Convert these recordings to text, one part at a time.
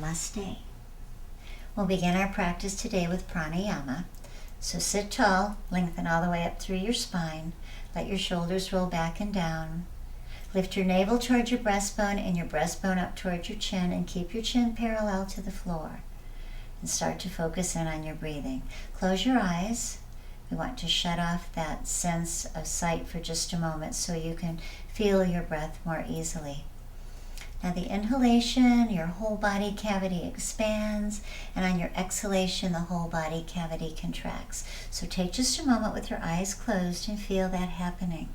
Namaste. We'll begin our practice today with pranayama. So sit tall, lengthen all the way up through your spine. Let your shoulders roll back and down. Lift your navel towards your breastbone and your breastbone up towards your chin, and keep your chin parallel to the floor. And start to focus in on your breathing. Close your eyes. We want to shut off that sense of sight for just a moment so you can feel your breath more easily. Now the inhalation, your whole body cavity expands, and on your exhalation, the whole body cavity contracts. So take just a moment with your eyes closed and feel that happening.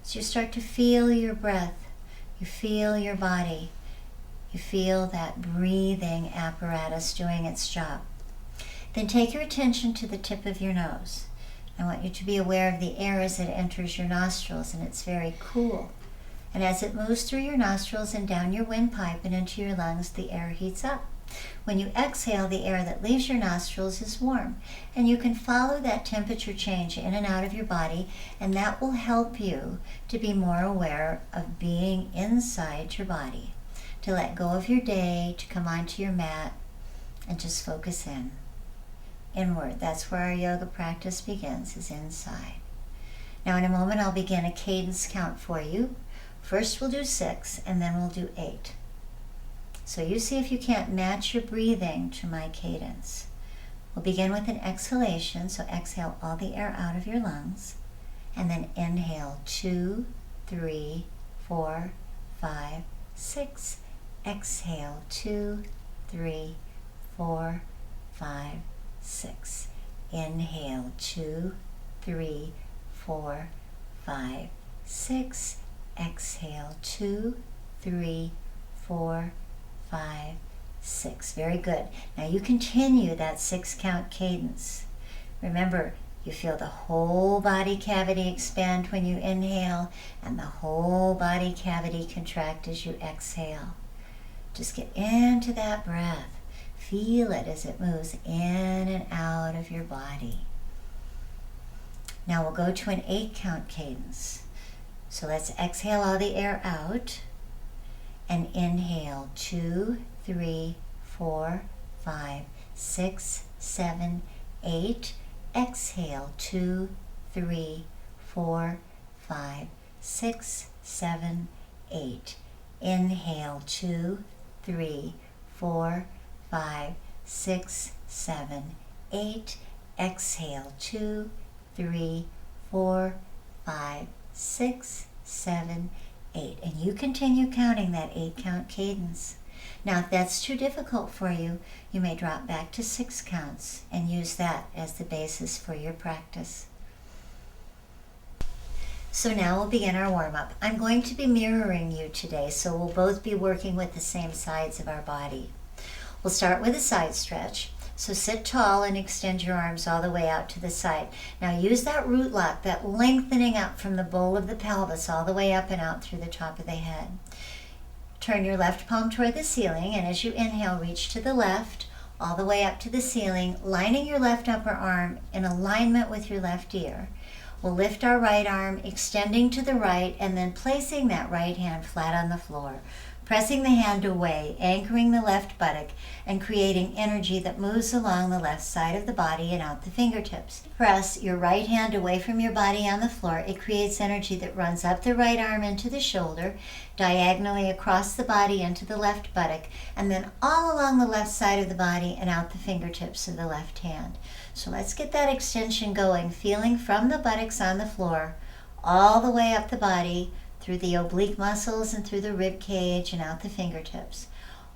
So you start to feel your breath, you feel your body, you feel that breathing apparatus doing its job. Then take your attention to the tip of your nose. I want you to be aware of the air as it enters your nostrils, and it's very cool. And as it moves through your nostrils and down your windpipe and into your lungs, the air heats up. When you exhale, the air that leaves your nostrils is warm. And you can follow that temperature change in and out of your body, and that will help you to be more aware of being inside your body, to let go of your day, to come onto your mat, and just focus in. Inward. That's where our yoga practice begins, is inside. Now in a moment, I'll begin a cadence count for you. First we'll do 6, and then we'll do 8. So you see if you can't match your breathing to my cadence. We'll begin with an exhalation, so exhale all the air out of your lungs, and then inhale 2, 3, 4, 5, 6. Exhale 2, 3, 4, 5, 6. Inhale 2, 3, 4, 5, 6. Exhale 2, 3, 4, 5, 6. Very good. Now you continue that 6-count cadence. Remember, you feel the whole body cavity expand when you inhale and the whole body cavity contract as you exhale. Just get into that breath. Feel it as it moves in and out of your body. Now we'll go to an 8-count cadence. So let's exhale all the air out and inhale 2, 3, 4, 5, 6, 7, 8. Exhale 2, 3, 4, 5, 6, 7, 8. Inhale 2, 3, 4, 5, 6, 7, 8. Exhale 2, 3, 4, 5, 6, 7, 8. And you continue counting that 8-count cadence. Now, if that's too difficult for you, you may drop back to 6 counts and use that as the basis for your practice. So now we'll begin our warm-up. I'm going to be mirroring you today, so we'll both be working with the same sides of our body. We'll start with a side stretch. So sit tall and extend your arms all the way out to the side. Now use that root lock, that lengthening up from the bowl of the pelvis all the way up and out through the top of the head. Turn your left palm toward the ceiling, and as you inhale, reach to the left all the way up to the ceiling, lining your left upper arm in alignment with your left ear. We'll lift our right arm, extending to the right, and then placing that right hand flat on the floor. Pressing the hand away, anchoring the left buttock, and creating energy that moves along the left side of the body and out the fingertips. Press your right hand away from your body on the floor. It creates energy that runs up the right arm into the shoulder, diagonally across the body into the left buttock, and then all along the left side of the body and out the fingertips of the left hand. So let's get that extension going, feeling from the buttocks on the floor, all the way up the body, through the oblique muscles and through the rib cage and out the fingertips.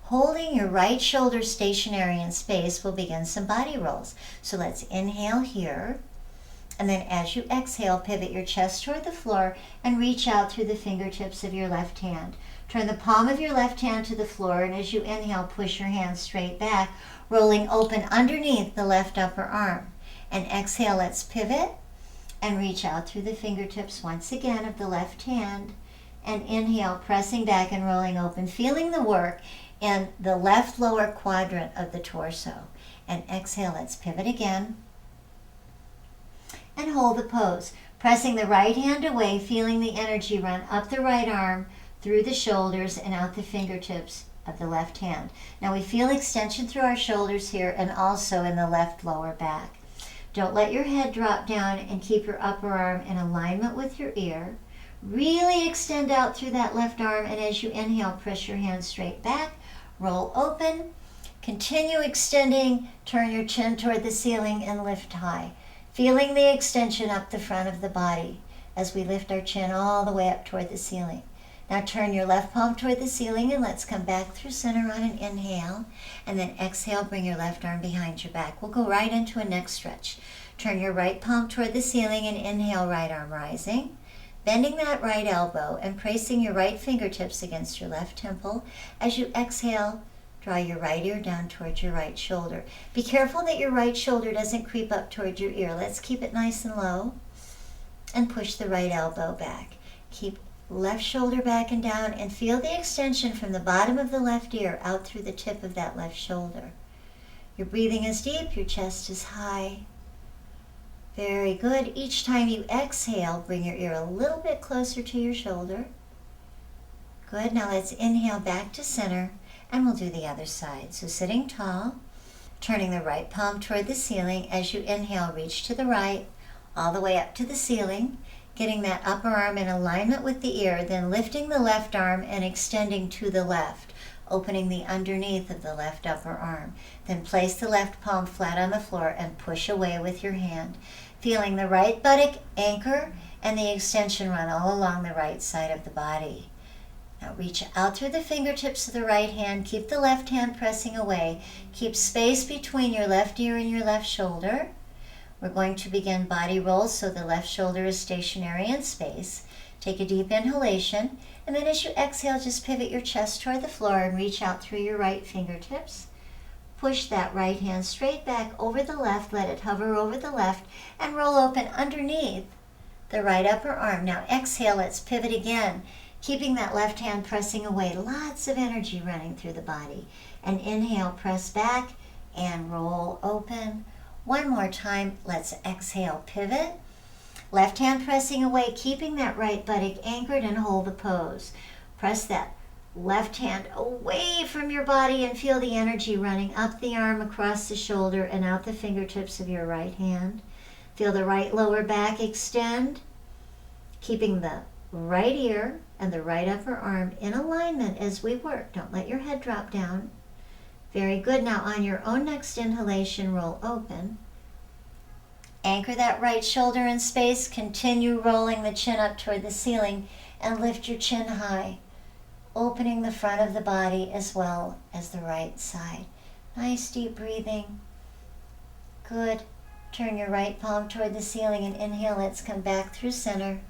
Holding your right shoulder stationary in space, we'll begin some body rolls. So let's inhale here, and then as you exhale, pivot your chest toward the floor and reach out through the fingertips of your left hand. Turn the palm of your left hand to the floor, and as you inhale, push your hands straight back, rolling open underneath the left upper arm. And exhale, let's pivot and reach out through the fingertips once again of the left hand, and inhale, pressing back and rolling open, feeling the work in the left lower quadrant of the torso. And exhale, let's pivot again and hold the pose, pressing the right hand away, feeling the energy run up the right arm, through the shoulders and out the fingertips of the left hand. Now we feel extension through our shoulders here and also in the left lower back. Don't let your head drop down and keep your upper arm in alignment with your ear. Really extend out through that left arm, and as you inhale, press your hands straight back, roll open, continue extending, turn your chin toward the ceiling and lift high. Feeling the extension up the front of the body as we lift our chin all the way up toward the ceiling. Now turn your left palm toward the ceiling and let's come back through center on an inhale. And then exhale, bring your left arm behind your back. We'll go right into a neck stretch. Turn your right palm toward the ceiling and inhale, right arm rising. Bending that right elbow and placing your right fingertips against your left temple. As you exhale, draw your right ear down towards your right shoulder. Be careful that your right shoulder doesn't creep up towards your ear. Let's keep it nice and low. And push the right elbow back. Keep left shoulder back and down, and feel the extension from the bottom of the left ear out through the tip of that left shoulder. Your breathing is deep, your chest is high. Very good. Each time you exhale, bring your ear a little bit closer to your shoulder. Good. Now let's inhale back to center, and we'll do the other side. So sitting tall, turning the right palm toward the ceiling. As you inhale, reach to the right, all the way up to the ceiling. Getting that upper arm in alignment with the ear, then lifting the left arm and extending to the left, opening the underneath of the left upper arm. Then place the left palm flat on the floor and push away with your hand. Feeling the right buttock anchor and the extension run all along the right side of the body. Now reach out through the fingertips of the right hand. Keep the left hand pressing away. Keep space between your left ear and your left shoulder. We're going to begin body rolls so the left shoulder is stationary in space. Take a deep inhalation, and then as you exhale, just pivot your chest toward the floor and reach out through your right fingertips. Push that right hand straight back over the left, let it hover over the left, and roll open underneath the right upper arm. Now exhale, let's pivot again, keeping that left hand pressing away. Lots of energy running through the body. And inhale, press back, and roll open. One more time, let's exhale, pivot. Left hand pressing away, keeping that right buttock anchored, and hold the pose. Press that left hand away from your body and feel the energy running up the arm, across the shoulder, and out the fingertips of your right hand. Feel the right lower back extend, keeping the right ear and the right upper arm in alignment as we work. Don't let your head drop down. Very good. Now on your own next inhalation, roll open. Anchor that right shoulder in space. Continue rolling the chin up toward the ceiling and lift your chin high, opening the front of the body as well as the right side. Nice deep breathing. Good. Turn your right palm toward the ceiling and inhale. Let's come back through center.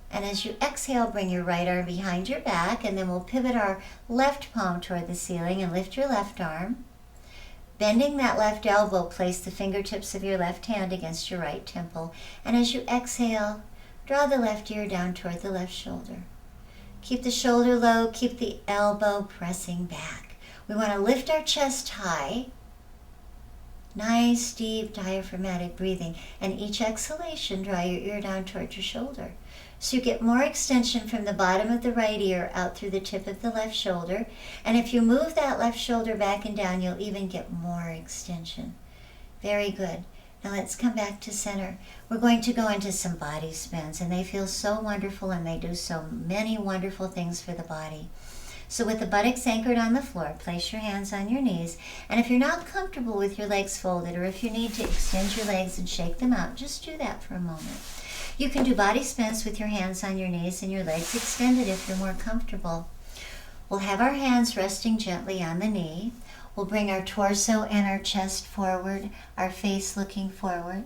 And as you exhale, bring your right arm behind your back, and then we'll pivot our left palm toward the ceiling and lift your left arm. Bending that left elbow, place the fingertips of your left hand against your right temple. And as you exhale, draw the left ear down toward the left shoulder. Keep the shoulder low, keep the elbow pressing back. We want to lift our chest high. Nice, deep, diaphragmatic breathing. And each exhalation, draw your ear down toward your shoulder. So you get more extension from the bottom of the right ear out through the tip of the left shoulder. And if you move that left shoulder back and down, you'll even get more extension. Very good. Now let's come back to center. We're going to go into some body spins, and they feel so wonderful, and they do so many wonderful things for the body. So with the buttocks anchored on the floor, place your hands on your knees. And if you're not comfortable with your legs folded, or if you need to extend your legs and shake them out, just do that for a moment. You can do body spins with your hands on your knees and your legs extended if you're more comfortable. We'll have our hands resting gently on the knee. We'll bring our torso and our chest forward, our face looking forward,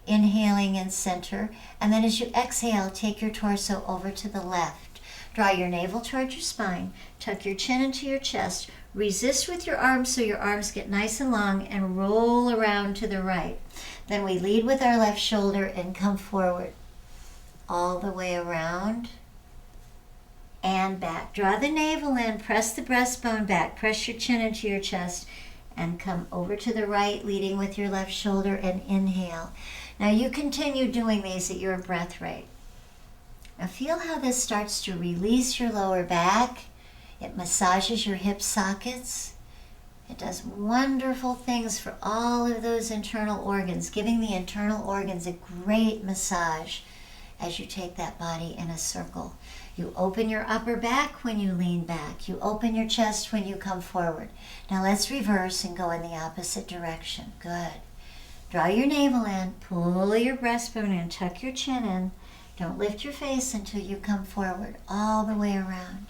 inhaling in center. And then as you exhale, take your torso over to the left. Draw your navel towards your spine. Tuck your chin into your chest. Resist with your arms so your arms get nice and long, and roll around to the right. Then we lead with our left shoulder and come forward. All the way around and back. Draw the navel in, press the breastbone back, press your chin into your chest, and come over to the right, leading with your left shoulder, and inhale. Now you continue doing these at your breath rate. Now feel how this starts to release your lower back. It massages your hip sockets. It does wonderful things for all of those internal organs, giving the internal organs a great massage as you take that body in a circle. You open your upper back when you lean back. You open your chest when you come forward. Now let's reverse and go in the opposite direction. Good. Draw your navel in, pull your breastbone in, tuck your chin in. Don't lift your face until you come forward, all the way around.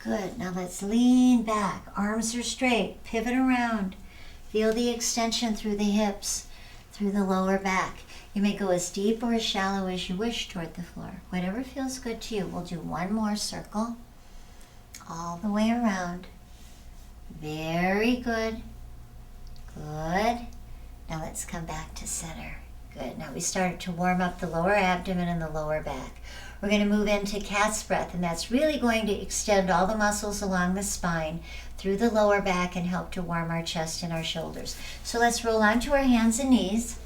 Good. Now let's lean back. Arms are straight. Pivot around. Feel the extension through the hips, through the lower back. You may go as deep or as shallow as you wish toward the floor. Whatever feels good to you. We'll do one more circle. All the way around. Very good. Good. Now let's come back to center. Good. Now we started to warm up the lower abdomen and the lower back. We're going to move into cat's breath, and that's really going to extend all the muscles along the spine through the lower back and help to warm our chest and our shoulders. So let's roll onto our hands and knees.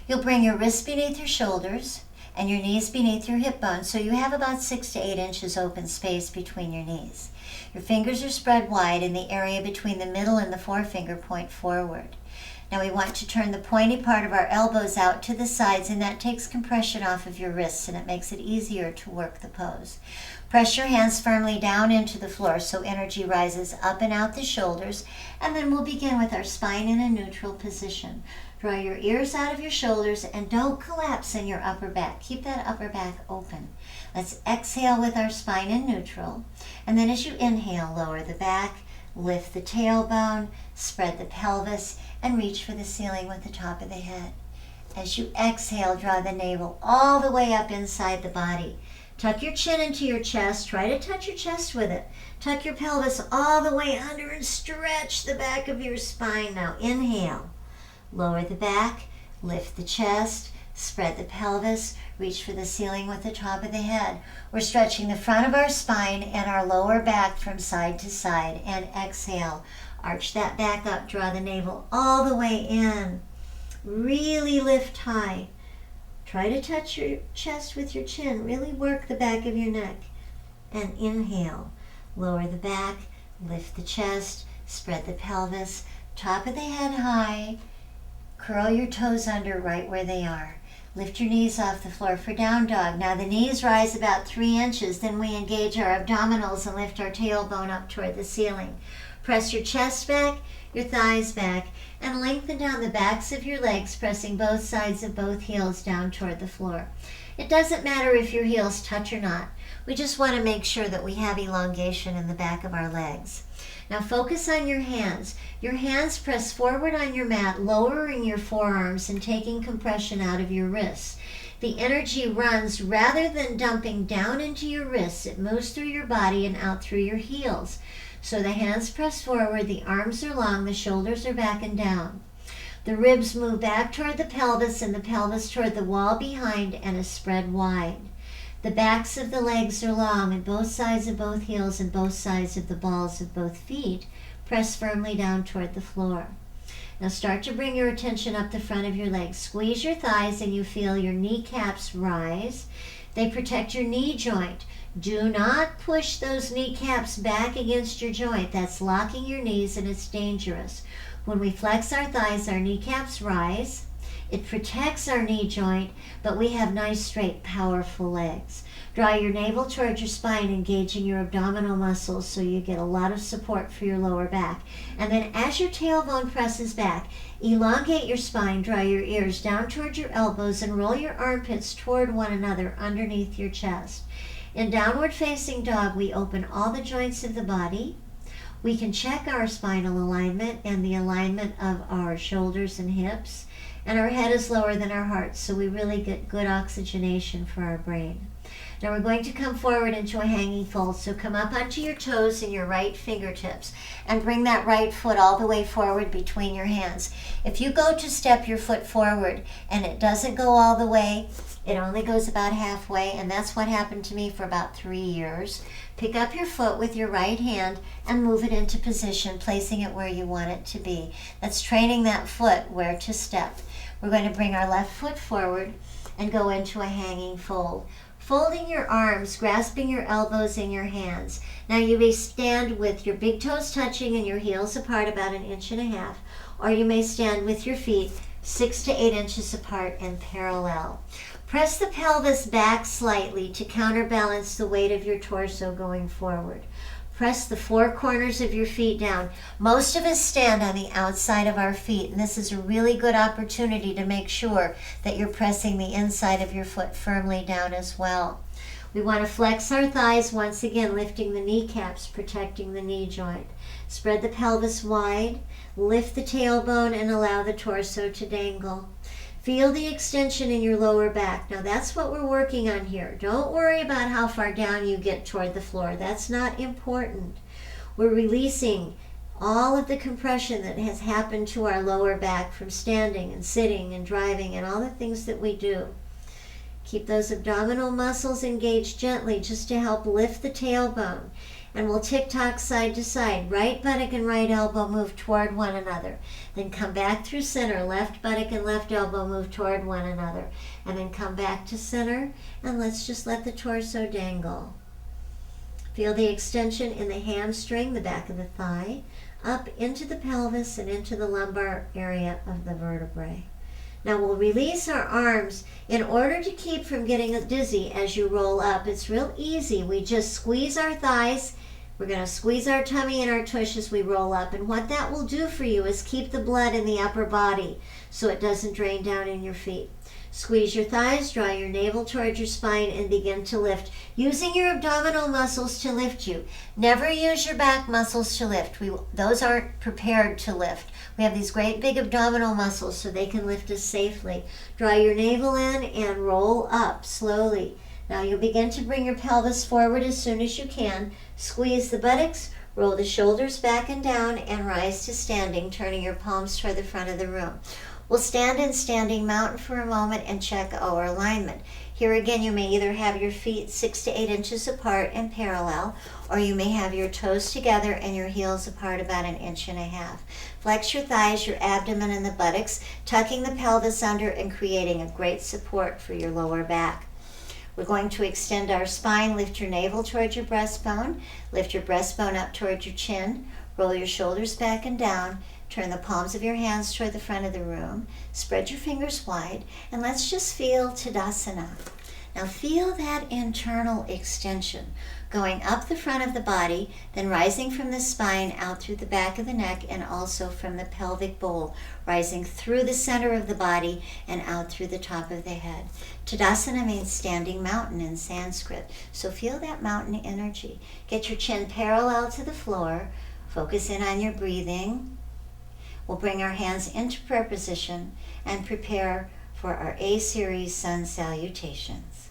You'll bring your wrists beneath your shoulders and your knees beneath your hip bones, so you have about 6 to 8 inches open space between your knees. Your fingers are spread wide, and the area between the middle and the forefinger point forward. Now we want to turn the pointy part of our elbows out to the sides, and that takes compression off of your wrists, and it makes it easier to work the pose. Press your hands firmly down into the floor so energy rises up and out the shoulders, and then we'll begin with our spine in a neutral position. Draw your ears out of your shoulders and don't collapse in your upper back. Keep that upper back open. Let's exhale with our spine in neutral, and then as you inhale, lower the back, lift the tailbone, spread the pelvis, and reach for the ceiling with the top of the head. As you exhale, draw the navel all the way up inside the body. Tuck your chin into your chest. Try to touch your chest with it. Tuck your pelvis all the way under and stretch the back of your spine. Now inhale. Lower the back, lift the chest, spread the pelvis, reach for the ceiling with the top of the head. We're stretching the front of our spine and our lower back from side to side. And exhale. Arch that back up, draw the navel all the way in. Really lift high. Try to touch your chest with your chin. Really work the back of your neck. And inhale. Lower the back, lift the chest, spread the pelvis, top of the head high. Curl your toes under right where they are. Lift your knees off the floor for down dog. Now the knees rise about 3 inches. Then we engage our abdominals and lift our tailbone up toward the ceiling. Press your chest back, your thighs back, and lengthen down the backs of your legs, pressing both sides of both heels down toward the floor. It doesn't matter if your heels touch or not. We just want to make sure that we have elongation in the back of our legs. Now focus on your hands. Your hands press forward on your mat, lowering your forearms and taking compression out of your wrists. The energy runs rather than dumping down into your wrists. It moves through your body and out through your heels. So the hands press forward, the arms are long, the shoulders are back and down. The ribs move back toward the pelvis and the pelvis toward the wall behind and is spread wide. The backs of the legs are long and both sides of both heels and both sides of the balls of both feet press firmly down toward the floor. Now start to bring your attention up the front of your legs. Squeeze your thighs and you feel your kneecaps rise. They protect your knee joint. Do not push those kneecaps back against your joint. That's locking your knees and it's dangerous. When we flex our thighs, our kneecaps rise. It protects our knee joint, but we have nice, straight, powerful legs. Draw your navel towards your spine, engaging your abdominal muscles so you get a lot of support for your lower back. And then as your tailbone presses back, elongate your spine, draw your ears down towards your elbows, and roll your armpits toward one another underneath your chest. In downward facing dog, we open all the joints of the body. We can check our spinal alignment and the alignment of our shoulders and hips. And our head is lower than our heart, so we really get good oxygenation for our brain. Now we're going to come forward into a hanging fold. So come up onto your toes and your right fingertips and bring that right foot all the way forward between your hands. If you go to step your foot forward and it doesn't go all the way, it only goes about halfway, and that's what happened to me for about 3 years. Pick up your foot with your right hand and move it into position, placing it where you want it to be. That's training that foot where to step. We're going to bring our left foot forward and go into a hanging fold. folding your arms, grasping your elbows in your hands. Now you may stand with your big toes touching and your heels apart about 1.5 inches, or you may stand with your feet 6 to 8 inches apart and parallel. Press the pelvis back slightly to counterbalance the weight of your torso going forward. Press the 4 corners of your feet down. Most of us stand on the outside of our feet, and this is a really good opportunity to make sure that you're pressing the inside of your foot firmly down as well. We want to flex our thighs once again, lifting the kneecaps, protecting the knee joint. Spread the pelvis wide, lift the tailbone, and allow the torso to dangle. Feel the extension in your lower back. Now that's what we're working on here. Don't worry about how far down you get toward the floor. That's not important. We're releasing all of the compression that has happened to our lower back from standing and sitting and driving and all the things that we do. Keep those abdominal muscles engaged gently just to help lift the tailbone. And we'll tick-tock side to side. Right buttock and right elbow move toward one another. Then come back through center. Left buttock and left elbow move toward one another. And then come back to center. And let's just let the torso dangle. Feel the extension in the hamstring, the back of the thigh, up into the pelvis and into the lumbar area of the vertebrae. Now we'll release our arms in order to keep from getting dizzy as you roll up. It's real easy. We just squeeze our thighs. We're going to squeeze our tummy and our tush as we roll up. And what that will do for you is keep the blood in the upper body so it doesn't drain down in your feet. Squeeze your thighs, draw your navel towards your spine, and begin to lift, using your abdominal muscles to lift you. Never use your back muscles to lift. Those aren't prepared to lift. We have these great big abdominal muscles so they can lift us safely. Draw your navel in and roll up slowly. Now you'll begin to bring your pelvis forward as soon as you can. Squeeze the buttocks, roll the shoulders back and down, and rise to standing, turning your palms toward the front of the room. We'll stand in standing mountain for a moment and check our alignment. Here again, you may either have your feet 6 to 8 inches apart and parallel, or you may have your toes together and your heels apart about 1.5 inches. Flex your thighs, your abdomen, and the buttocks, tucking the pelvis under and creating a great support for your lower back. We're going to extend our spine, lift your navel towards your breastbone, lift your breastbone up towards your chin, roll your shoulders back and down, turn the palms of your hands toward the front of the room, spread your fingers wide, and let's just feel Tadasana. Now feel that internal extension going up the front of the body, then rising from the spine out through the back of the neck and also from the pelvic bowl, rising through the center of the body and out through the top of the head. Tadasana means standing mountain in Sanskrit, so feel that mountain energy. Get your chin parallel to the floor, focus in on your breathing. We'll bring our hands into prayer position and prepare for our A-series sun salutations.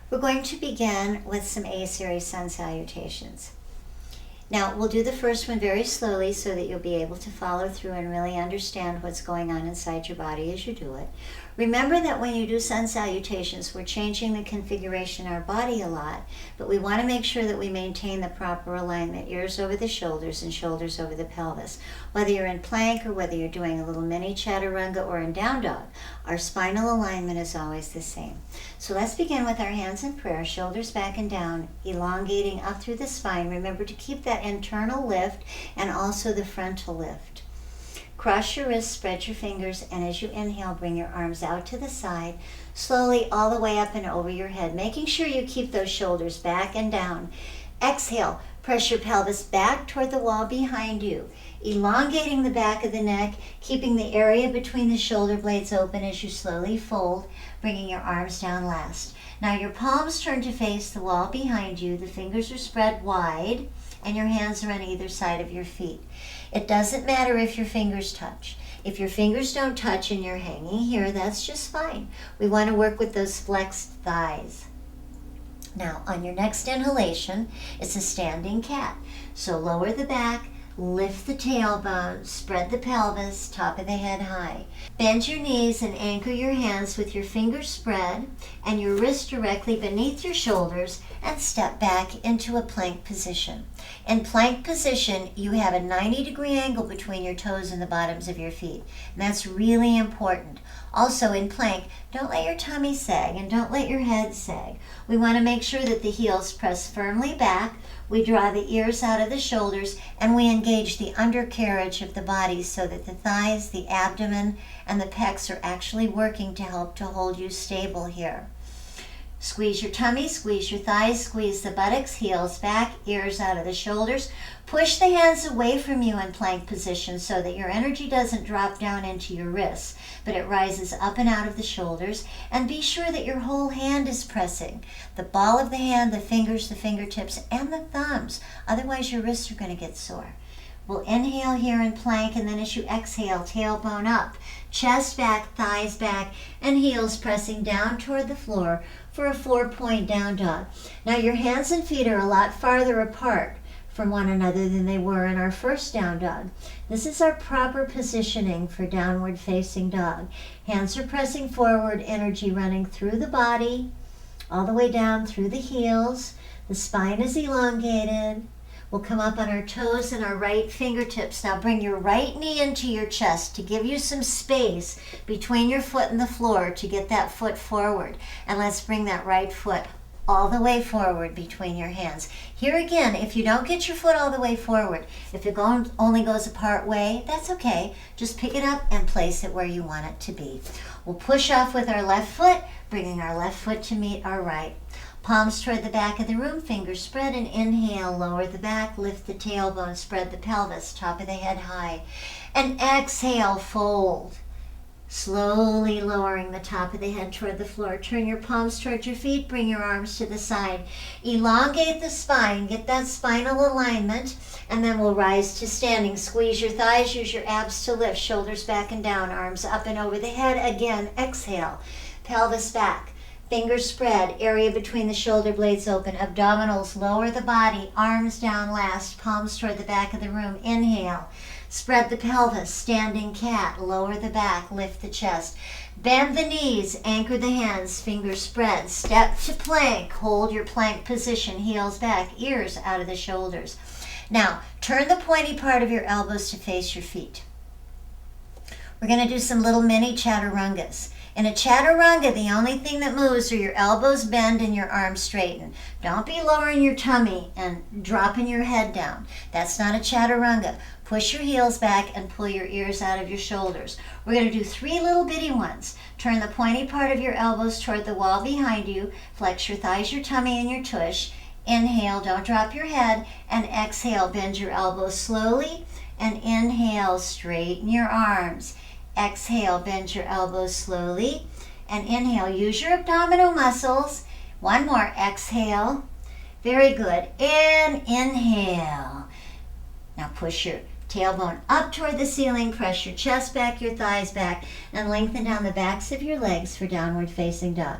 We're going to begin with some A-series sun salutations. Now, we'll do the first one very slowly so that you'll be able to follow through and really understand what's going on inside your body as you do it. Remember that when you do sun salutations, we're changing the configuration of our body a lot, but we want to make sure that we maintain the proper alignment, ears over the shoulders and shoulders over the pelvis. Whether you're in plank or whether you're doing a little mini chaturanga or in down dog, our spinal alignment is always the same. So let's begin with our hands in prayer, shoulders back and down, elongating up through the spine. Remember to keep that internal lift and also the frontal lift. Cross your wrists, spread your fingers, and as you inhale, bring your arms out to the side, slowly all the way up and over your head, making sure you keep those shoulders back and down. Exhale, press your pelvis back toward the wall behind you, elongating the back of the neck, keeping the area between the shoulder blades open as you slowly fold, bringing your arms down last. Now your palms turn to face the wall behind you, the fingers are spread wide, and your hands are on either side of your feet. It doesn't matter if your fingers touch. If your fingers don't touch and you're hanging here, that's just fine. We want to work with those flexed thighs. Now, on your next inhalation, it's a standing cat. So lower the back, lift the tailbone, spread the pelvis, top of the head high. Bend your knees and anchor your hands with your fingers spread and your wrists directly beneath your shoulders, and step back into a plank position. In plank position, you have a 90-degree angle between your toes and the bottoms of your feet, and that's really important. Also in plank, don't let your tummy sag and don't let your head sag. We want to make sure that the heels press firmly back, we draw the ears out of the shoulders, and we engage the undercarriage of the body so that the thighs, the abdomen, and the pecs are actually working to help to hold you stable here. Squeeze your tummy, squeeze your thighs, squeeze the buttocks, heels back, ears out of the shoulders. Push the hands away from you in plank position so that your energy doesn't drop down into your wrists, but it rises up and out of the shoulders. And be sure that your whole hand is pressing. The ball of the hand, the fingers, the fingertips, and the thumbs. Otherwise your wrists are going to get sore. We'll inhale here in plank, and then as you exhale, tailbone up, chest back, thighs back, and heels pressing down toward the floor for a 4-point down dog. Now your hands and feet are a lot farther apart from one another than they were in our first down dog. This is our proper positioning for downward facing dog. Hands are pressing forward, energy running through the body, all the way down through the heels. The spine is elongated. We'll come up on our toes and our right fingertips. Now bring your right knee into your chest to give you some space between your foot and the floor to get that foot forward. And let's bring that right foot all the way forward between your hands. Here again, if you don't get your foot all the way forward, if it only goes a part way, that's okay. Just pick it up and place it where you want it to be. We'll push off with our left foot, bringing our left foot to meet our right. Palms toward the back of the room, fingers spread, and inhale, lower the back, lift the tailbone, spread the pelvis, top of the head high. And exhale, fold. Slowly lowering the top of the head toward the floor. Turn your palms toward your feet, bring your arms to the side. Elongate the spine, get that spinal alignment, and then we'll rise to standing. Squeeze your thighs, use your abs to lift, shoulders back and down, arms up and over the head. Again, exhale, pelvis back. Fingers spread, area between the shoulder blades open, abdominals, lower the body, arms down last, palms toward the back of the room. Inhale, spread the pelvis, standing cat, lower the back, lift the chest. Bend the knees, anchor the hands, fingers spread, step to plank, hold your plank position, heels back, ears out of the shoulders. Now, turn the pointy part of your elbows to face your feet. We're going to do some little mini chaturangas. In a chaturanga, the only thing that moves are your elbows bend and your arms straighten. Don't be lowering your tummy and dropping your head down. That's not a chaturanga. Push your heels back and pull your ears out of your shoulders. We're going to do 3 little bitty ones. Turn the pointy part of your elbows toward the wall behind you. Flex your thighs, your tummy, and your tush. Inhale, don't drop your head. And exhale, bend your elbows slowly. And inhale, straighten your arms. Exhale, bend your elbows slowly, and inhale. Use your abdominal muscles. One more. Exhale. Very good. And inhale. Now push your tailbone up toward the ceiling. Press your chest back, your thighs back, and lengthen down the backs of your legs for downward facing dog.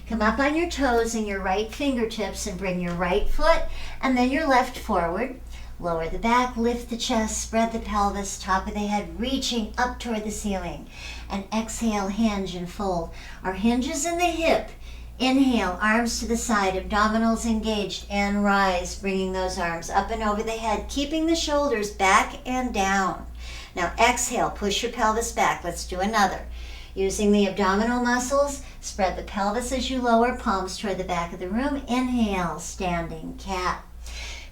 Come up on your toes and your right fingertips and bring your right foot and then your left forward. Lower the back, lift the chest, spread the pelvis, top of the head, reaching up toward the ceiling. And exhale, hinge and fold. Our hinge is in the hip. Inhale, arms to the side, abdominals engaged, and rise, bringing those arms up and over the head, keeping the shoulders back and down. Now exhale, push your pelvis back. Let's do another. Using the abdominal muscles, spread the pelvis as you lower, palms toward the back of the room. Inhale, standing cat.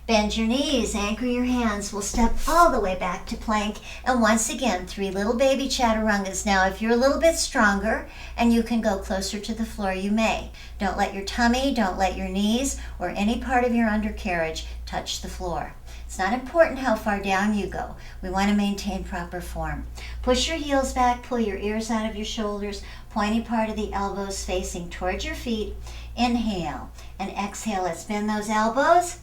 Bend your knees, anchor your hands. We'll step all the way back to plank. And once again, 3 little baby chaturangas. Now, if you're a little bit stronger and you can go closer to the floor, you may. Don't let your tummy, don't let your knees, or any part of your undercarriage touch the floor. It's not important how far down you go. We want to maintain proper form. Push your heels back, pull your ears out of your shoulders, pointy part of the elbows facing towards your feet. Inhale and exhale. Let's bend those elbows.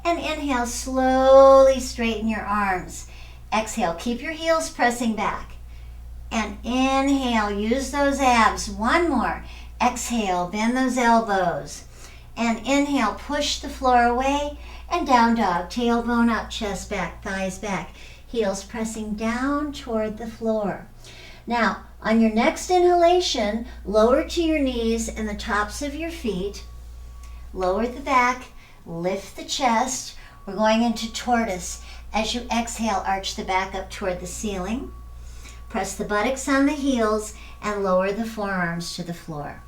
And inhale, slowly straighten your arms. Exhale, keep your heels pressing back. And inhale, use those abs. One more. Exhale, bend those elbows. And inhale, push the floor away. And down dog, tailbone up, chest back, thighs back, heels pressing down toward the floor. Now, on your next inhalation, lower to your knees and the tops of your feet. Lower the back, lift the chest. We're going into tortoise. As you exhale, arch the back up toward the ceiling. Press the buttocks on the heels and lower the forearms to the floor.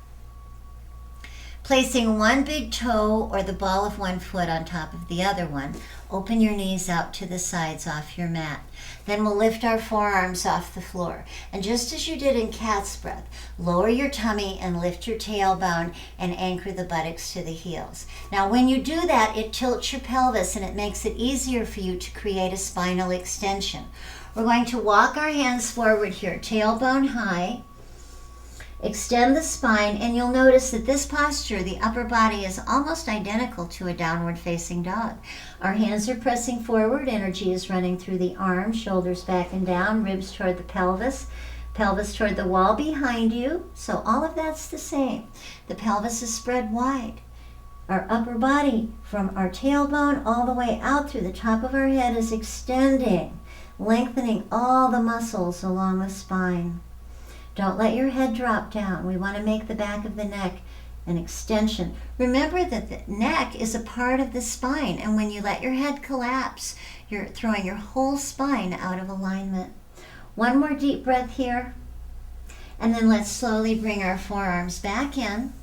Placing one big toe or the ball of one foot on top of the other one, open your knees out to the sides off your mat. Then we'll lift our forearms off the floor. And just as you did in cat's breath, lower your tummy and lift your tailbone and anchor the buttocks to the heels. Now when you do that, it tilts your pelvis and it makes it easier for you to create a spinal extension. We're going to walk our hands forward here, tailbone high. Extend the spine, and you'll notice that this posture, the upper body, is almost identical to a downward facing dog. Our hands are pressing forward, energy is running through the arms, shoulders back and down, ribs toward the pelvis, pelvis toward the wall behind you. So all of that's the same. The pelvis is spread wide. Our upper body, from our tailbone all the way out through the top of our head, is extending, lengthening all the muscles along the spine. Don't let your head drop down. We want to make the back of the neck an extension. Remember that the neck is a part of the spine, and when you let your head collapse, you're throwing your whole spine out of alignment. One more deep breath here, and then let's slowly bring our forearms back in.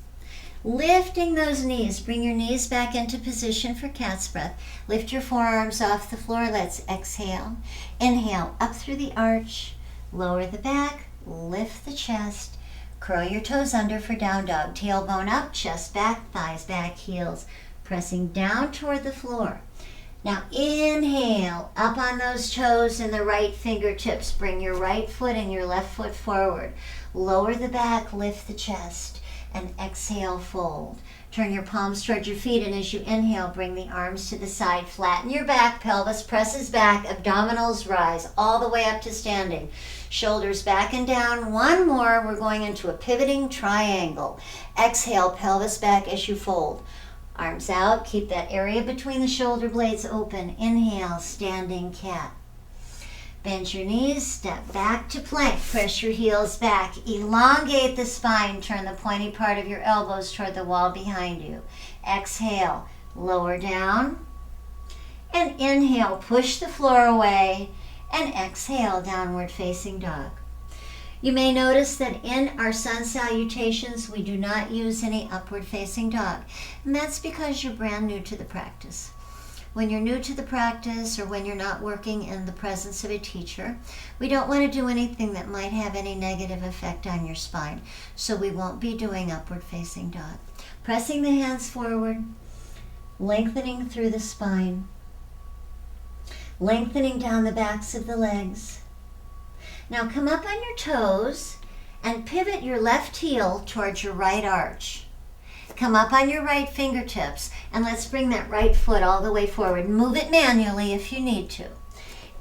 Lifting those knees, bring your knees back into position for cat's breath. Lift your forearms off the floor. Let's exhale. Inhale, up through the arch, lower the back, lift the chest, curl your toes under for down dog, tailbone up, chest back, thighs back, heels pressing down toward the floor. Now inhale, up on those toes and the right fingertips, bring your right foot and your left foot forward. Lower the back, lift the chest, and exhale, fold. Turn your palms toward your feet, and as you inhale, bring the arms to the side, flatten your back, pelvis presses back, abdominals rise all the way up to standing. Shoulders back and down. One more, we're going into a pivoting triangle. Exhale, pelvis back as you fold. Arms out, keep that area between the shoulder blades open. Inhale, standing cat. Bend your knees, step back to plank, press your heels back, elongate the spine, turn the pointy part of your elbows toward the wall behind you. Exhale, lower down, and inhale, push the floor away, and exhale, downward facing dog. You may notice that in our sun salutations, we do not use any upward facing dog, and that's because you're brand new to the practice. When you're new to the practice or when you're not working in the presence of a teacher, we don't want to do anything that might have any negative effect on your spine. So we won't be doing upward facing dog. Pressing the hands forward, lengthening through the spine, lengthening down the backs of the legs. Now come up on your toes and pivot your left heel towards your right arch. Come up on your right fingertips, and let's bring that right foot all the way forward. Move it manually if you need to.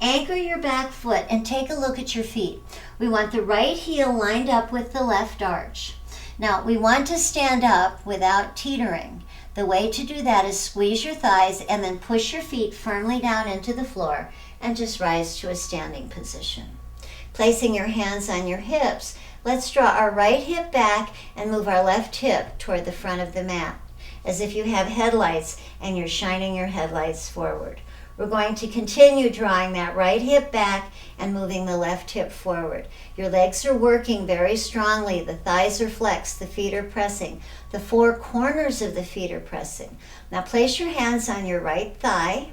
Anchor your back foot and take a look at your feet. We want the right heel lined up with the left arch. Now, we want to stand up without teetering. The way to do that is squeeze your thighs and then push your feet firmly down into the floor and just rise to a standing position. Placing your hands on your hips, let's draw our right hip back and move our left hip toward the front of the mat, as if you have headlights and you're shining your headlights forward. We're going to continue drawing that right hip back and moving the left hip forward. Your legs are working very strongly. The thighs are flexed. The feet are pressing. The four corners of the feet are pressing. Now place your hands on your right thigh.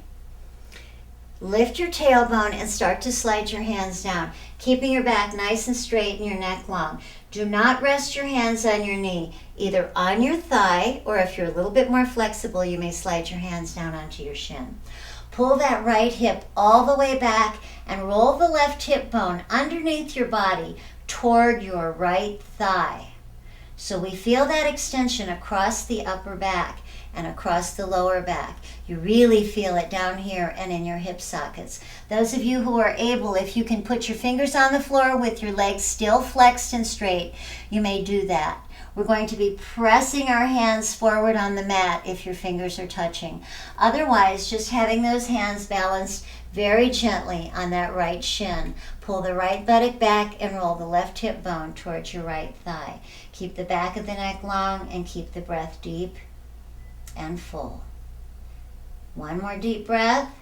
Lift your tailbone and start to slide your hands down, keeping your back nice and straight and your neck long. Do not rest your hands on your knee, either on your thigh, or if you're a little bit more flexible, you may slide your hands down onto your shin. Pull that right hip all the way back and roll the left hip bone underneath your body toward your right thigh. So we feel that extension across the upper back and across the lower back. You really feel it down here and in your hip sockets. Those of you who are able, if you can put your fingers on the floor with your legs still flexed and straight, you may do that. We're going to be pressing our hands forward on the mat if your fingers are touching. Otherwise, just having those hands balanced very gently on that right shin. Pull the right buttock back and roll the left hip bone towards your right thigh. Keep the back of the neck long and keep the breath deep and full. One more deep breath.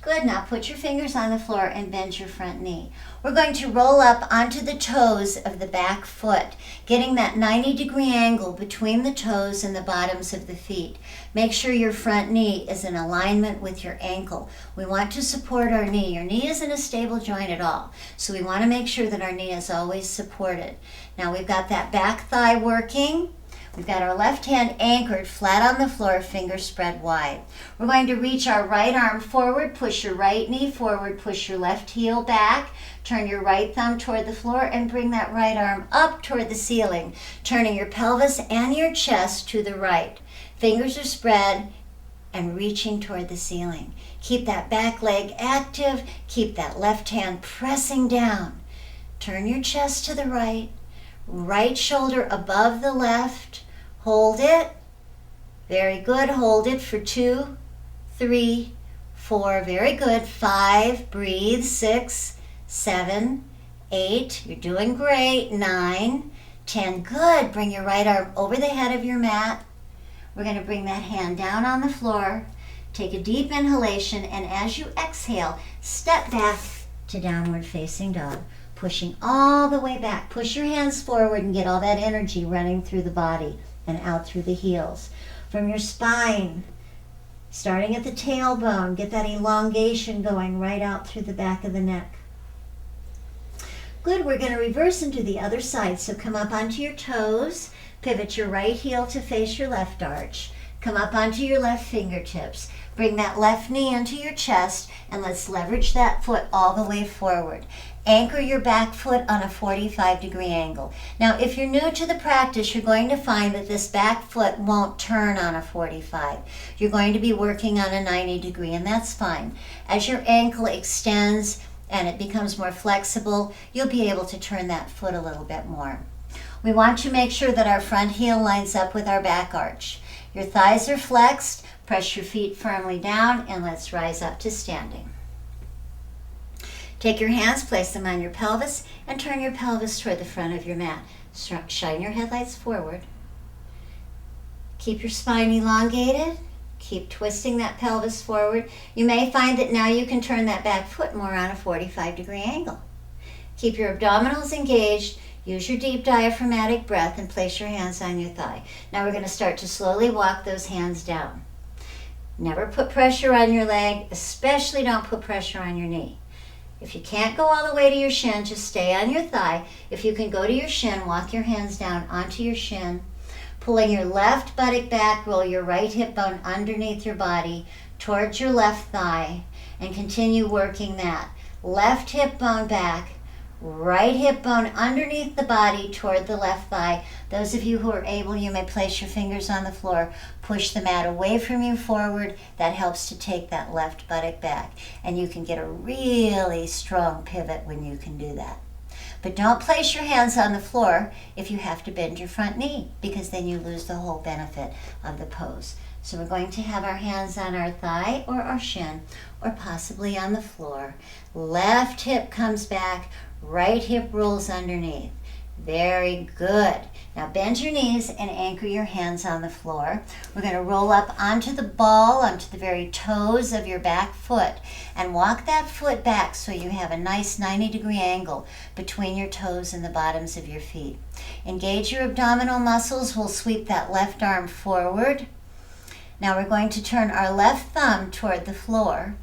Good. Now put your fingers on the floor and bend your front knee. We're going to roll up onto the toes of the back foot, getting that 90-degree angle between the toes and the bottoms of the feet. Make sure your front knee is in alignment with your ankle. We want to support our knee. Your knee isn't a stable joint at all, so we want to make sure that our knee is always supported. Now we've got that back thigh working. We've got our left hand anchored flat on the floor, fingers spread wide. We're going to reach our right arm forward, push your right knee forward, push your left heel back, turn your right thumb toward the floor, and bring that right arm up toward the ceiling, turning your pelvis and your chest to the right. Fingers are spread and reaching toward the ceiling. Keep that back leg active. Keep that left hand pressing down. Turn your chest to the right, right shoulder above the left. Hold it. Very good. Hold it for 2, 3, 4. Very good. 5. Breathe. 6, 7, 8. You're doing great. 9, 10. Good. Bring your right arm over the head of your mat. We're going to bring that hand down on the floor. Take a deep inhalation, and as you exhale, step back to downward facing dog. Pushing all the way back. Push your hands forward and get all that energy running through the body and out through the heels. From your spine, starting at the tailbone, get that elongation going right out through the back of the neck. Good. We're going to reverse and do the other side. So come up onto your toes, pivot your right heel to face your left arch. Come up onto your left fingertips. Bring that left knee into your chest, and let's leverage that foot all the way forward. Anchor your back foot on a 45-degree angle. Now, if you're new to the practice, you're going to find that this back foot won't turn on a 45. You're going to be working on a 90-degree, and that's fine. As your ankle extends and it becomes more flexible, you'll be able to turn that foot a little bit more. We want to make sure that our front heel lines up with our back arch. Your thighs are flexed. Press your feet firmly down, and let's rise up to standing. Take your hands, place them on your pelvis, and turn your pelvis toward the front of your mat. Shine your headlights forward. Keep your spine elongated. Keep twisting that pelvis forward. You may find that now you can turn that back foot more on a 45-degree angle. Keep your abdominals engaged. Use your deep diaphragmatic breath and place your hands on your thigh. Now we're going to start to slowly walk those hands down. Never put pressure on your leg, especially don't put pressure on your knee. If you can't go all the way to your shin, just stay on your thigh. If you can go to your shin, walk your hands down onto your shin. Pulling your left buttock back, roll your right hip bone underneath your body towards your left thigh, and continue working that. Left hip bone back, right hip bone underneath the body toward the left thigh. Those of you who are able, you may place your fingers on the floor. Push the mat away from you forward. That helps to take that left buttock back. And you can get a really strong pivot when you can do that. But don't place your hands on the floor if you have to bend your front knee, because then you lose the whole benefit of the pose. So we're going to have our hands on our thigh or our shin, or possibly on the floor. Left hip comes back, right hip rolls underneath. Very good. Now bend your knees and anchor your hands on the floor. We're going to roll up onto the ball, onto the very toes of your back foot, and walk that foot back so you have a nice 90-degree angle between your toes and the bottoms of your feet. Engage your abdominal muscles. We'll sweep that left arm forward. Now we're going to turn our left thumb toward the floor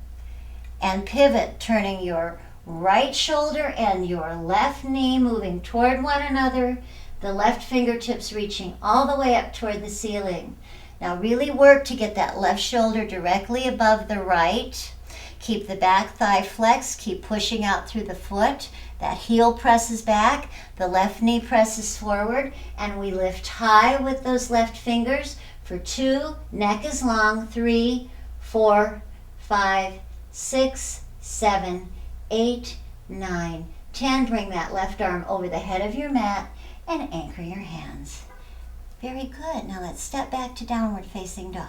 and pivot, turning your right shoulder and your left knee moving toward one another, the left fingertips reaching all the way up toward the ceiling. Now really work to get that left shoulder directly above the right. Keep the back thigh flexed, keep pushing out through the foot. That heel presses back, the left knee presses forward, and we lift high with those left fingers for 2, neck is long, 3, 4, 5, 6, 7, 8, 9, 10. Bring that left arm over the head of your mat and anchor your hands. Very good. Now let's step back to downward facing dog.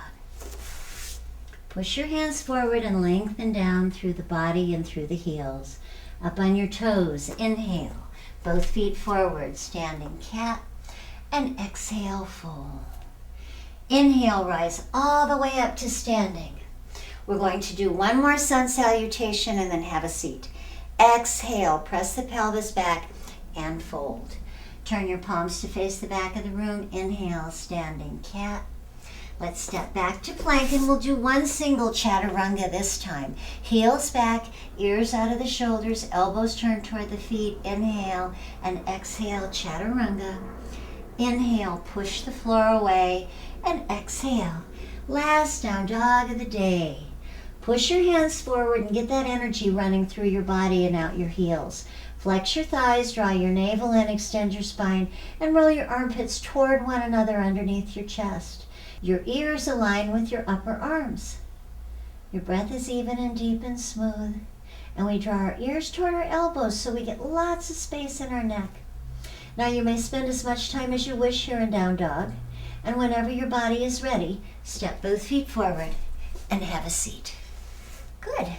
Push your hands forward and lengthen down through the body and through the heels. Up on your toes, inhale. Both feet forward, standing cat, and exhale, fold. Inhale, rise all the way up to standing. We're going to do one more sun salutation and then have a seat. Exhale, press the pelvis back and fold. Turn your palms to face the back of the room. Inhale, standing cat. Let's step back to plank and we'll do one single chaturanga this time. Heels back, ears out of the shoulders, elbows turned toward the feet. Inhale and exhale, chaturanga. Inhale, push the floor away and exhale. Last down dog of the day. Push your hands forward and get that energy running through your body and out your heels. Flex your thighs, draw your navel in, extend your spine, and roll your armpits toward one another underneath your chest. Your ears align with your upper arms. Your breath is even and deep and smooth. And we draw our ears toward our elbows so we get lots of space in our neck. Now you may spend as much time as you wish here in down dog. And whenever your body is ready, step both feet forward and have a seat. Good.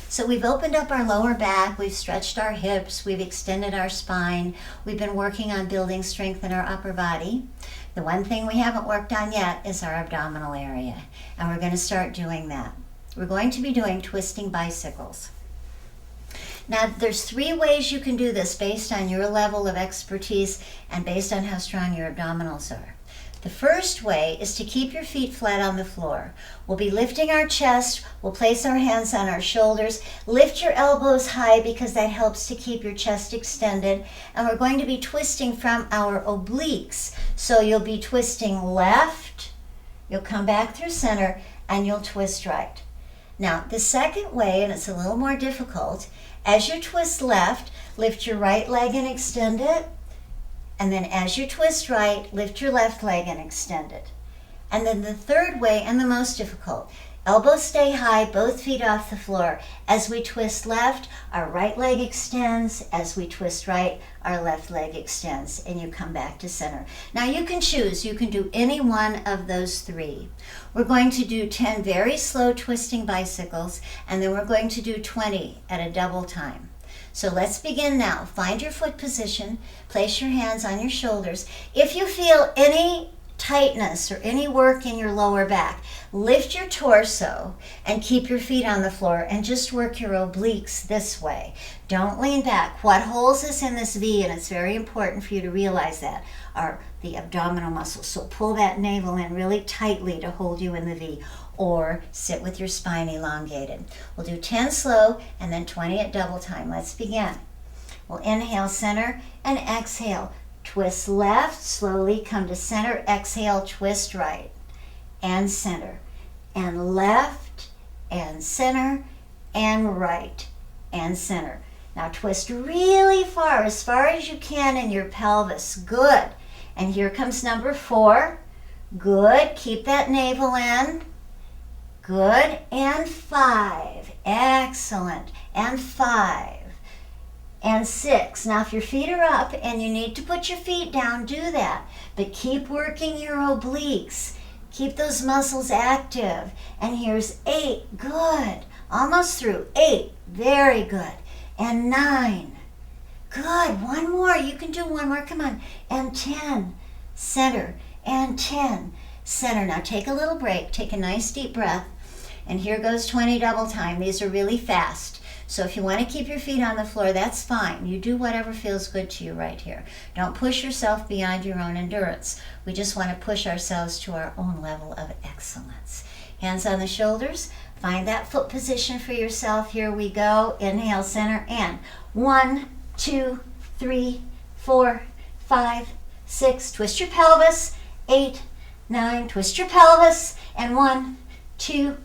So we've opened up our lower back, we've stretched our hips, we've extended our spine, we've been working on building strength in our upper body. The one thing we haven't worked on yet is our abdominal area, and we're going to start doing that. We're going to be doing twisting bicycles. Now, there's 3 ways you can do this based on your level of expertise and based on how strong your abdominals are. The first way is to keep your feet flat on the floor. We'll be lifting our chest, we'll place our hands on our shoulders, lift your elbows high because that helps to keep your chest extended, and we're going to be twisting from our obliques. So you'll be twisting left, you'll come back through center, and you'll twist right. Now, the second way, and it's a little more difficult, as you twist left, lift your right leg and extend it. And then as you twist right, lift your left leg and extend it. And then the third way, and the most difficult, elbows stay high, both feet off the floor. As we twist left, our right leg extends. As we twist right, our left leg extends. And you come back to center. Now you can choose. You can do any one of those 3. We're going to do 10 very slow twisting bicycles, and then we're going to do 20 at a double time. So let's begin now. Find your foot position. Place your hands on your shoulders. If you feel any tightness or any work in your lower back, lift your torso and keep your feet on the floor and just work your obliques this way. Don't lean back. What holds us in this V, and it's very important for you to realize that, are the abdominal muscles. So pull that navel in really tightly to hold you in the V, or sit with your spine elongated. We'll do 10 slow and then 20 at double time. Let's begin. We'll inhale, center, and exhale. Twist left, slowly come to center, exhale, twist right, and center, and left, and center, and right, and center. Now twist really far as you can in your pelvis. Good. And here comes number 4. Good. Keep that navel in. Good. And 5. Excellent. And 5. And 6. Now if your feet are up and you need to put your feet down, do that. But keep working your obliques. Keep those muscles active. And here's 8. Good. Almost through. 8. Very good. And 9. Good. One more. You can do one more. Come on. And 10. Center. And 10. Center. Now take a little break. Take a nice deep breath. And here goes 20 double time. These are really fast. So if you want to keep your feet on the floor, that's fine. You do whatever feels good to you right here. Don't push yourself beyond your own endurance. We just want to push ourselves to our own level of excellence. Hands on the shoulders. Find that foot position for yourself. Here we go. Inhale, center, and 1, 2, 3, 4, 5, 6. Twist your pelvis. 8, 9. Twist your pelvis. And 1, 2,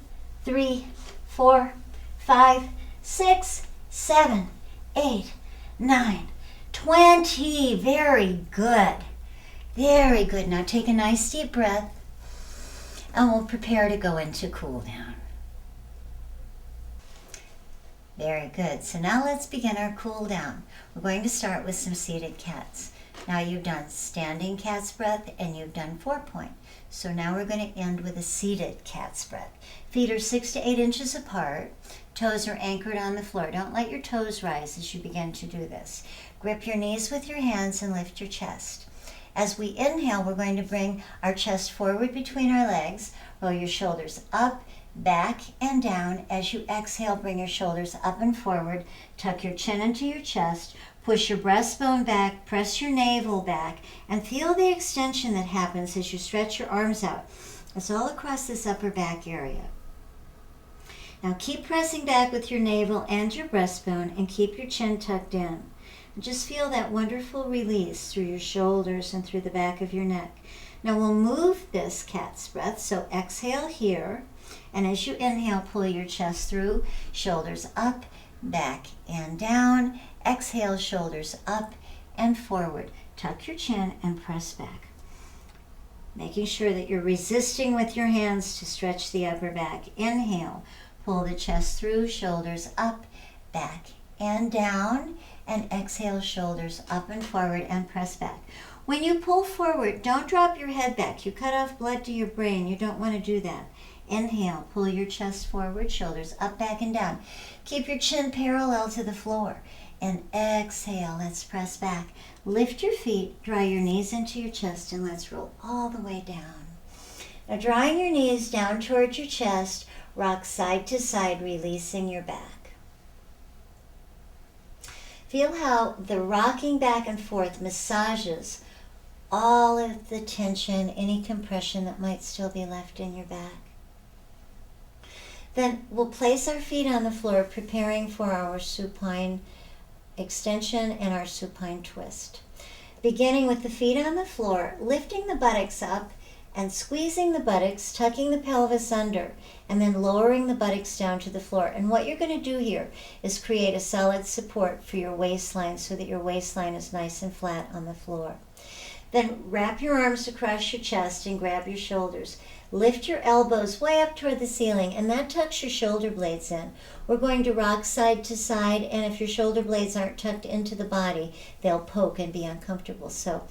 3, 4, 5, 6, 7, 8, 9, 20. Very good. Very good. Now take a nice deep breath and we'll prepare to go into cool down. Very good. So now let's begin our cool down. We're going to start with some seated cats. Now you've done standing cat's breath and you've done 4-point. So now we're going to end with a seated cat's breath. Feet are 6 to 8 inches apart. Toes are anchored on the floor. Don't let your toes rise as you begin to do this. Grip your knees with your hands and lift your chest. As we inhale, we're going to bring our chest forward between our legs. Roll your shoulders up, back, and down. As you exhale, bring your shoulders up and forward. Tuck your chin into your chest. Push your breastbone back, press your navel back, and feel the extension that happens as you stretch your arms out. It's all across this upper back area. Now keep pressing back with your navel and your breastbone and keep your chin tucked in. And just feel that wonderful release through your shoulders and through the back of your neck. Now we'll move this cat's breath, so exhale here, and as you inhale, pull your chest through, shoulders up, back, and down. Exhale, shoulders up and forward. Tuck your chin and press back. Making sure that you're resisting with your hands to stretch the upper back. Inhale, pull the chest through, shoulders up, back, and down. And exhale, shoulders up and forward and press back. When you pull forward, don't drop your head back. You cut off blood to your brain. You don't want to do that. Inhale, pull your chest forward, shoulders up, back, and down. Keep your chin parallel to the floor. And exhale, let's press back. Lift your feet, draw your knees into your chest, and let's roll all the way down. Now drawing your knees down towards your chest, rock side to side, releasing your back. Feel how the rocking back and forth massages all of the tension, any compression that might still be left in your back. Then we'll place our feet on the floor, preparing for our supine extension and our supine twist. Beginning with the feet on the floor, lifting the buttocks up and squeezing the buttocks, tucking the pelvis under, and then lowering the buttocks down to the floor. And what you're going to do here is create a solid support for your waistline so that your waistline is nice and flat on the floor. Then wrap your arms across your chest and grab your shoulders. Lift your elbows way up toward the ceiling, and that tucks your shoulder blades in. We're going to rock side to side, and if your shoulder blades aren't tucked into the body, they'll poke and be uncomfortable. So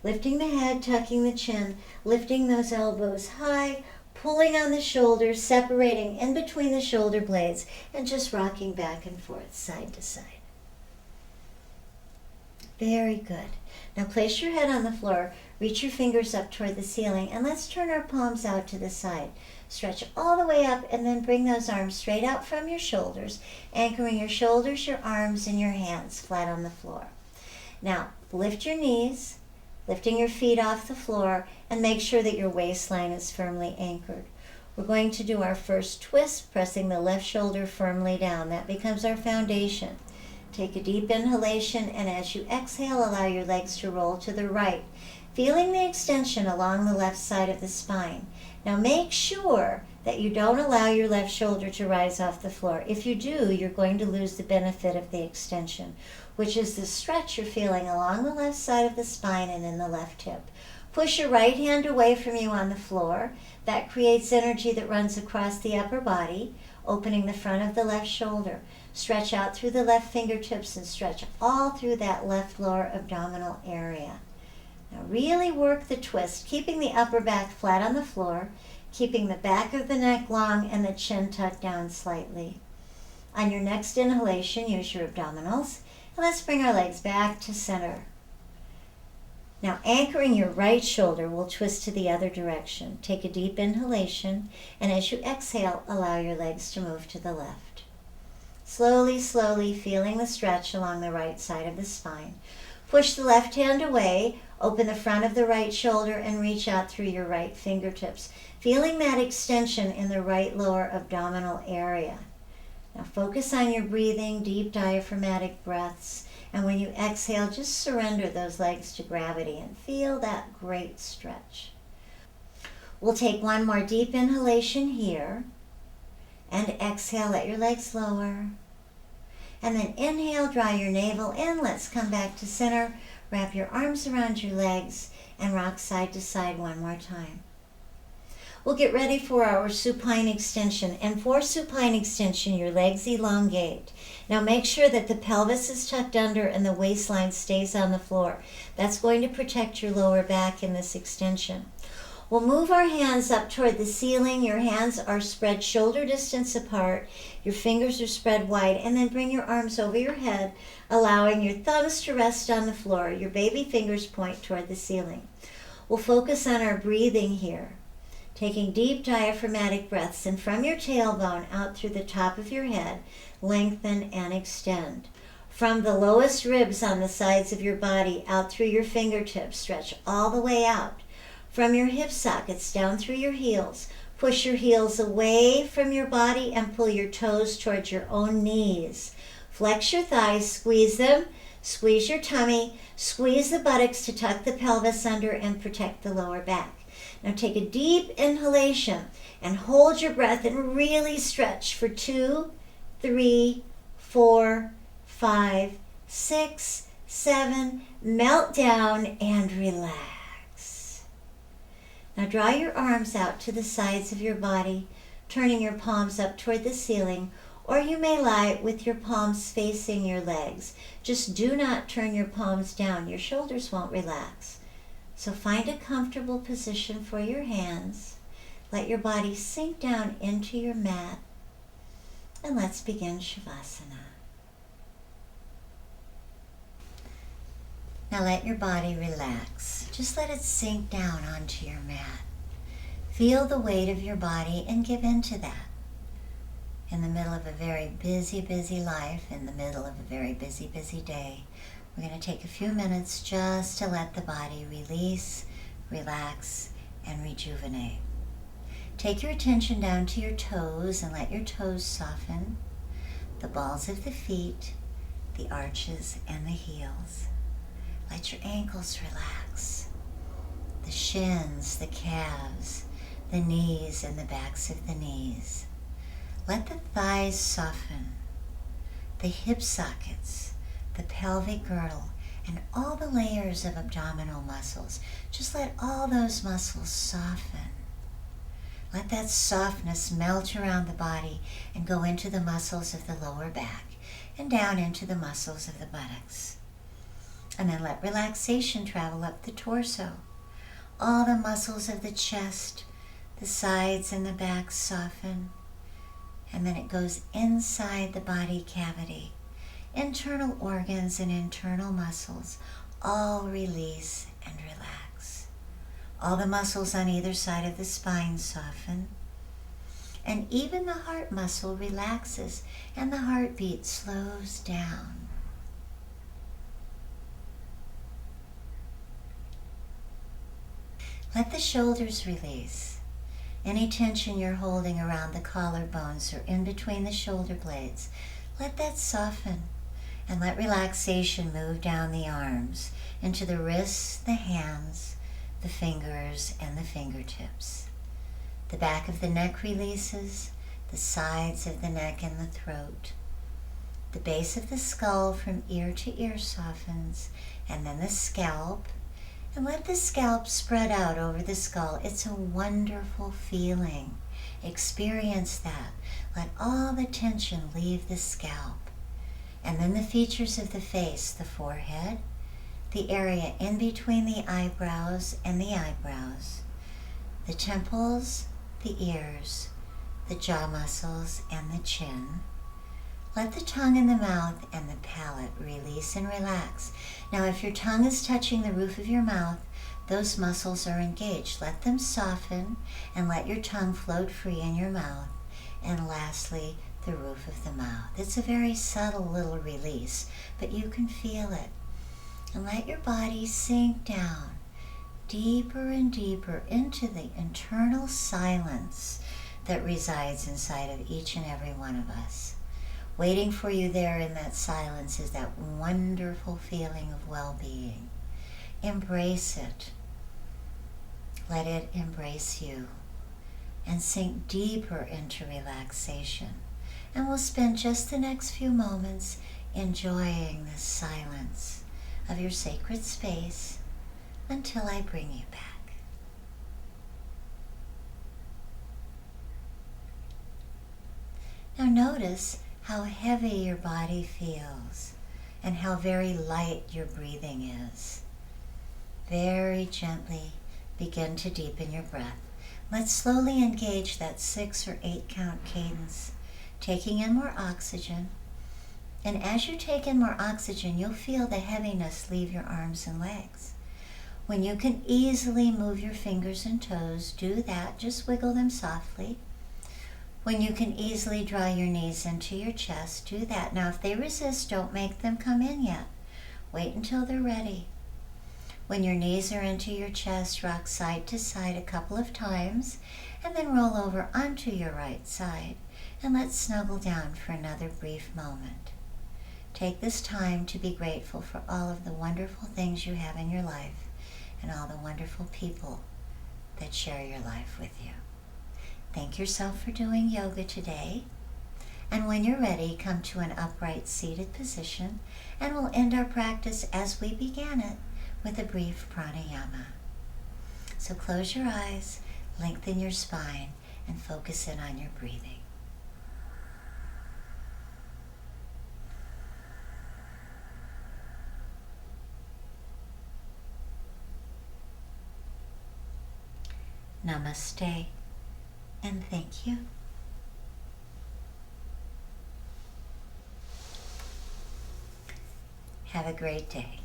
lifting the head, tucking the chin, lifting those elbows high, pulling on the shoulders, separating in between the shoulder blades, and just rocking back and forth, side to side. Very good. Now place your head on the floor, reach your fingers up toward the ceiling, and let's turn our palms out to the side. Stretch all the way up and then bring those arms straight out from your shoulders, anchoring your shoulders, your arms, and your hands flat on the floor. Now lift your knees, lifting your feet off the floor, and make sure that your waistline is firmly anchored. We're going to do our first twist, pressing the left shoulder firmly down. That becomes our foundation. Take a deep inhalation, and as you exhale, allow your legs to roll to the right, feeling the extension along the left side of the spine. Now make sure that you don't allow your left shoulder to rise off the floor. If you do, you're going to lose the benefit of the extension, which is the stretch you're feeling along the left side of the spine and in the left hip. Push your right hand away from you on the floor. That creates energy that runs across the upper body, opening the front of the left shoulder. Stretch out through the left fingertips and stretch all through that left lower abdominal area. Now really work the twist, keeping the upper back flat on the floor, keeping the back of the neck long and the chin tucked down slightly. On your next inhalation, use your abdominals, and let's bring our legs back to center. Now anchoring your right shoulder, we'll twist to the other direction. Take a deep inhalation, and as you exhale, allow your legs to move to the left. Slowly, slowly feeling the stretch along the right side of the spine. Push the left hand away, open the front of the right shoulder, and reach out through your right fingertips, feeling that extension in the right lower abdominal area. Now focus on your breathing, deep diaphragmatic breaths, and when you exhale, just surrender those legs to gravity and feel that great stretch. We'll take one more deep inhalation here, and exhale, let your legs lower. And then inhale, draw your navel in. Let's come back to center. Wrap your arms around your legs and rock side to side one more time. we'll get ready for our supine extension. And for supine extension, your legs elongate. Now make sure that the pelvis is tucked under and the waistline stays on the floor. That's going to protect your lower back in this extension. We'll move our hands up toward the ceiling. Your hands are spread shoulder distance apart. Your fingers are spread wide. And then bring your arms over your head, allowing your thumbs to rest on the floor. Your baby fingers point toward the ceiling. We'll focus on our breathing here, taking deep diaphragmatic breaths. And from your tailbone out through the top of your head, lengthen and extend. From the lowest ribs on the sides of your body out through your fingertips, stretch all the way out. From your hip sockets down through your heels, push your heels away from your body and pull your toes towards your own knees. Flex your thighs, squeeze them, squeeze your tummy, squeeze the buttocks to tuck the pelvis under and protect the lower back. Now take a deep inhalation and hold your breath and really stretch for 2, 3, 4, 5, 6, 7, melt down and relax. Now draw your arms out to the sides of your body, turning your palms up toward the ceiling, or you may lie with your palms facing your legs. Just do not turn your palms down. Your shoulders won't relax. So find a comfortable position for your hands. Let your body sink down into your mat. And let's begin Shavasana. Now let your body relax. Just let it sink down onto your mat. Feel the weight of your body and give in to that. In the middle of a very busy, busy life, in the middle of a very busy, busy day, we're going to take a few minutes just to let the body release, relax, and rejuvenate. Take your attention down to your toes and let your toes soften, the balls of the feet, the arches, and the heels. Let your ankles relax, the shins, the calves, the knees, and the backs of the knees. Let the thighs soften, the hip sockets, the pelvic girdle, and all the layers of abdominal muscles. Just let all those muscles soften. Let that softness melt around the body and go into the muscles of the lower back and down into the muscles of the buttocks. And then let relaxation travel up the torso. All the muscles of the chest, the sides and the back soften. And then it goes inside the body cavity. Internal organs and internal muscles all release and relax. All the muscles on either side of the spine soften. And even the heart muscle relaxes and the heartbeat slows down. Let the shoulders release. Any tension you're holding around the collarbones or in between the shoulder blades, let that soften. And let relaxation move down the arms into the wrists, the hands, the fingers, and the fingertips. The back of the neck releases, the sides of the neck and the throat. The base of the skull from ear to ear softens, and then the scalp. And let the scalp spread out over the skull. It's a wonderful feeling. Experience that. Let all the tension leave the scalp. And then the features of the face, the forehead, the area in between the eyebrows and the eyebrows, the temples, the ears, the jaw muscles, and the chin. Let the tongue and the mouth and the palate release and relax. Now, if your tongue is touching the roof of your mouth, those muscles are engaged. Let them soften and let your tongue float free in your mouth. And lastly, the roof of the mouth. It's a very subtle little release, but you can feel it. And let your body sink down deeper and deeper into the internal silence that resides inside of each and every one of us. Waiting for you there in that silence is that wonderful feeling of well-being. Embrace it. Let it embrace you. And sink deeper into relaxation. And we'll spend just the next few moments enjoying the silence of your sacred space until I bring you back. Now notice how heavy your body feels and how very light your breathing is. Very gently begin to deepen your breath. Let's slowly engage that 6 or 8 count cadence, taking in more oxygen. And as you take in more oxygen, you'll feel the heaviness leave your arms and legs. When you can easily move your fingers and toes, do that. Just wiggle them softly. When you can easily draw your knees into your chest, do that. Now, if they resist, don't make them come in yet. Wait until they're ready. When your knees are into your chest, rock side to side a couple of times, and then roll over onto your right side. And let's snuggle down for another brief moment. Take this time to be grateful for all of the wonderful things you have in your life and all the wonderful people that share your life with you. Thank yourself for doing yoga today. And when you're ready, come to an upright seated position, and we'll end our practice as we began it with a brief pranayama. So close your eyes, lengthen your spine, and focus in on your breathing. Namaste, and thank you. Have a great day.